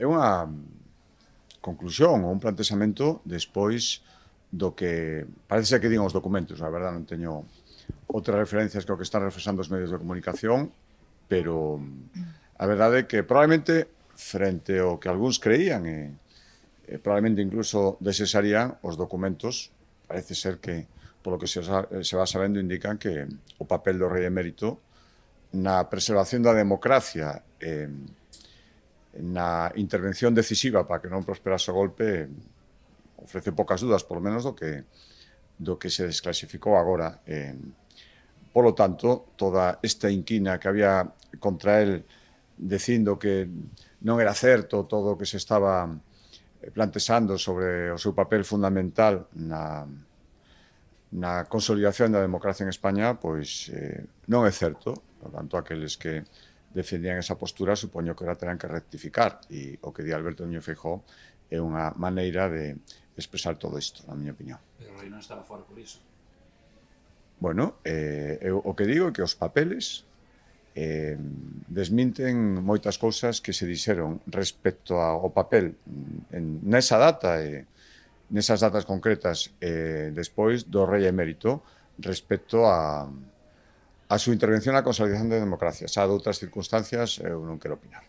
é unha conclusión ou un plantexamento despois do que parece que din os documentos. A verdade, non teño outras referencias que o que están reflexando os medios de comunicación, pero a verdade é que probablemente frente ao que algúns creían e probablemente incluso desesarían, os documentos parece ser que, polo que se va sabendo, indican que o papel do rei emérito na preservación da democracia na intervención decisiva para que non prosperase o golpe ofrece poucas dudas, polo menos do que se desclasificou agora. Polo tanto, toda esta inquina que había contra el dicindo que non era certo todo o que se estaba plantexando sobre o seu papel fundamental na consolidación da democracia en España, pois non é certo. Por tanto, aqueles que defendían esa postura, supoño que ahora terán que rectificar, e o que di Alberto Núñez Feijóo é unha maneira de expresar todo isto, na miña opinión. Pero o rei non estaba fora por iso. Bueno, eu o que digo é que os papeles desminten moitas cousas que se dixeron respecto ao papel nesa data e nesas datas concretas despois do rei emérito respecto a súa intervención na consolidación da democracia. Xa de outras circunstancias eu non quero opinar.